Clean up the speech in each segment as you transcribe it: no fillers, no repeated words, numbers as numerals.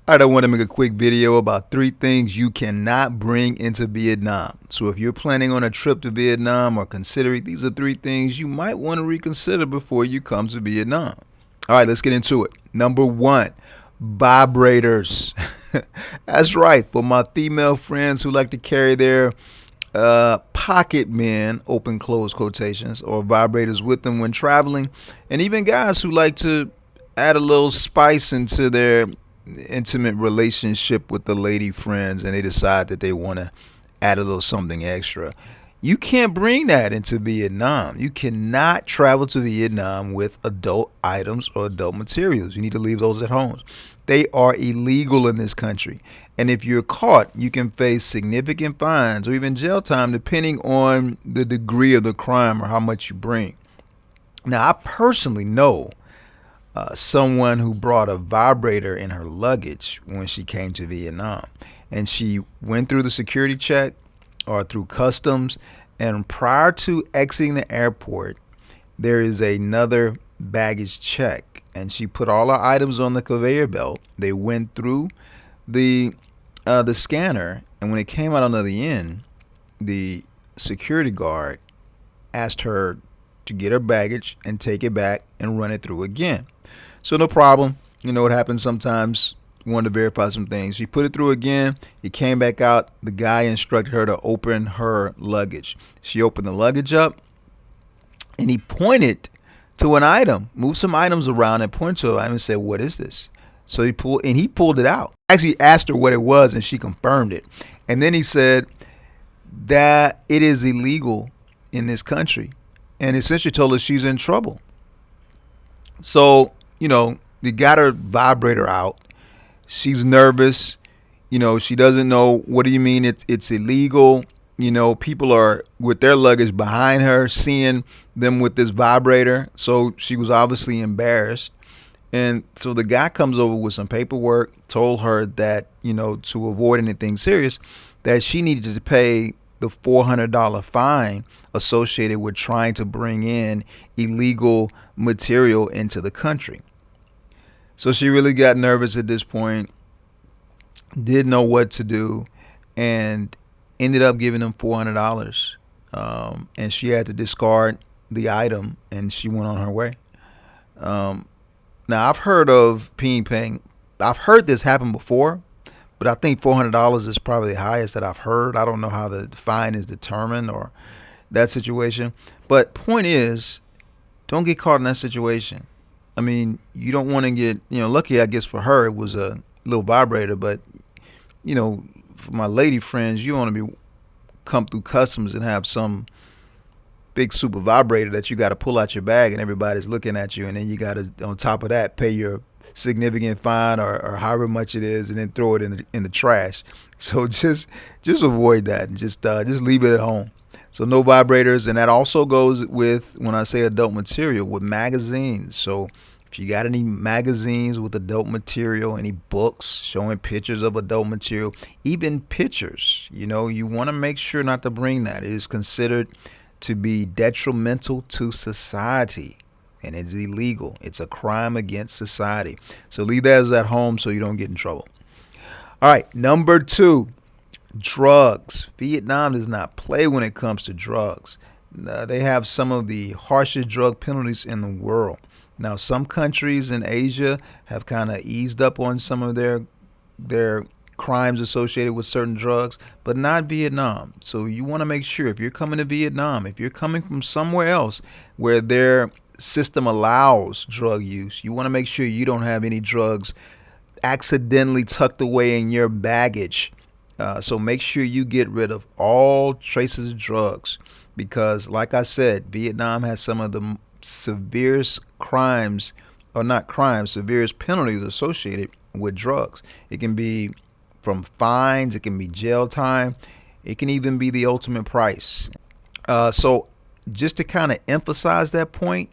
All right, I want to make a quick video about 3 things you cannot bring into Vietnam. So if you're planning on a trip to Vietnam or considering, these are 3 things you might want to reconsider before you come to Vietnam. All right, let's get into it. Number 1, vibrators. That's right, for my female friends who like to carry their pocket men, open close quotations, or vibrators with them when traveling, and even guys who like to add a little spice into their intimate relationship with the lady friends, and they decide that they want to add a little something extra. You can't bring that into Vietnam. You cannot travel to Vietnam with adult items or adult materials. You need to leave those at home. They are illegal in this country. And if you're caught, you can face significant fines or even jail time depending on the degree of the crime or how much you bring. Now, I personally know someone who brought a vibrator in her luggage when she came to Vietnam. And she went through the security check or through customs. And prior to exiting the airport, there is another baggage check. And she put all her items on the conveyor belt. They went through the scanner. And when it came out on the other end, the security guard asked her to get her baggage and take it back and run it through again. So no problem. You know what happens sometimes. You want to verify some things. She put it through again. It came back out. The guy instructed her to open her luggage. She opened the luggage up, and he pointed to an item, moved some items around, and pointed to it and said, "What is this?" So he pulled it out. Actually asked her what it was, and she confirmed it. And then he said that it is illegal in this country, and essentially told her she's in trouble. So, they got her vibrator out. She's nervous. She doesn't know, what do you mean it's illegal? People are with their luggage behind her, seeing them with this vibrator. So she was obviously embarrassed. And so the guy comes over with some paperwork, told her that, to avoid anything serious, that she needed to pay the $400 fine associated with trying to bring in illegal material into the country. So she really got nervous at this point, didn't know what to do, and ended up giving them $400. And she had to discard the item, and she went on her way. Now, I've heard of paying. I've heard this happen before, but I think $400 is probably the highest that I've heard. I don't know how the fine is determined or that situation. But point is, don't get caught in that situation. I mean, you don't want to get, lucky, I guess for her, it was a little vibrator. But, for my lady friends, you want to come through customs and have some big super vibrator that you got to pull out your bag and everybody's looking at you. And then you got to, on top of that, pay your significant fine or however much it is, and then throw it in the trash. So just avoid that and just leave it at home. So no vibrators. And that also goes with, when I say adult material, with magazines. So if you got any magazines with adult material, any books showing pictures of adult material, even pictures, you want to make sure not to bring that. It is considered to be detrimental to society, and it's illegal. It's a crime against society. So leave that at home so you don't get in trouble. All right, number 2, drugs. Vietnam does not play when it comes to drugs. They have some of the harshest drug penalties in the world. Now, some countries in Asia have kind of eased up on some of their crimes associated with certain drugs, but not Vietnam. So you want to make sure, if you're coming to Vietnam, if you're coming from somewhere else where their system allows drug use, you want to make sure you don't have any drugs accidentally tucked away in your baggage. So make sure you get rid of all traces of drugs, because like I said, Vietnam has some of the severest crimes, or not crimes, severest penalties associated with drugs. It can be from fines, it can be jail time, it can even be the ultimate price. So just to kind of emphasize that point,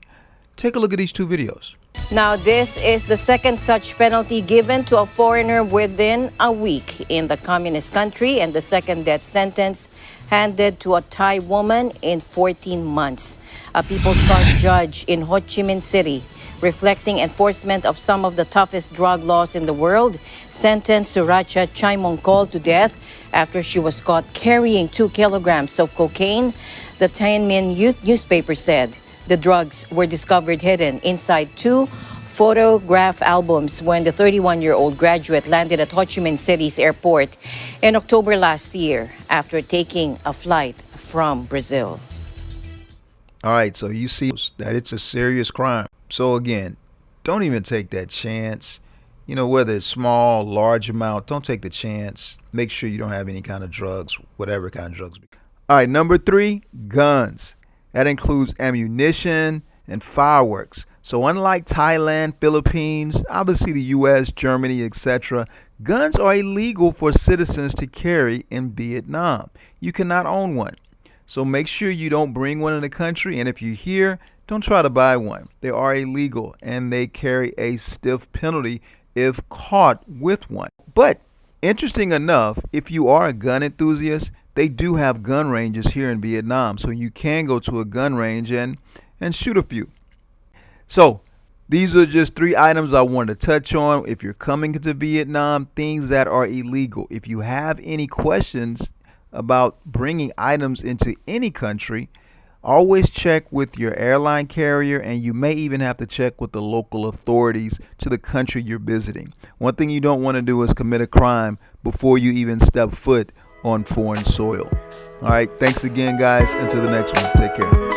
take a look at these 2 videos. Now, this is the second such penalty given to a foreigner within a week in the communist country, and the second death sentence handed to a Thai woman in 14 months. A People's Court judge in Ho Chi Minh City reflecting enforcement of some of the toughest drug laws in the world, sentenced Suracha Chaimongkol to death after she was caught carrying 2 kilograms of cocaine. The Tianmin Youth newspaper said the drugs were discovered hidden inside 2 photograph albums when the 31-year-old graduate landed at Ho Chi Minh City's airport in October last year after taking a flight from Brazil. All right, so you see that it's a serious crime. So again, don't even take that chance. Whether it's small, large amount, don't take the chance. Make sure you don't have any kind of drugs, whatever kind of drugs. All right, number 3, guns. That includes ammunition and fireworks. So unlike Thailand, Philippines, obviously the US, Germany, etc., guns are illegal for citizens to carry in Vietnam. You cannot own one. So make sure you don't bring one in the country, and if you're here, don't try to buy one. They are illegal and they carry a stiff penalty if caught with one. But interesting enough, if you are a gun enthusiast, they do have gun ranges here in Vietnam. So you can go to a gun range and shoot a few. So these are just 3 items I wanted to touch on. If you're coming to Vietnam, things that are illegal. If you have any questions about bringing items into any country, always check with your airline carrier, and you may even have to check with the local authorities to the country you're visiting. One thing you don't want to do is commit a crime before you even step foot on foreign soil. All right, thanks again, guys. Until the next one, take care.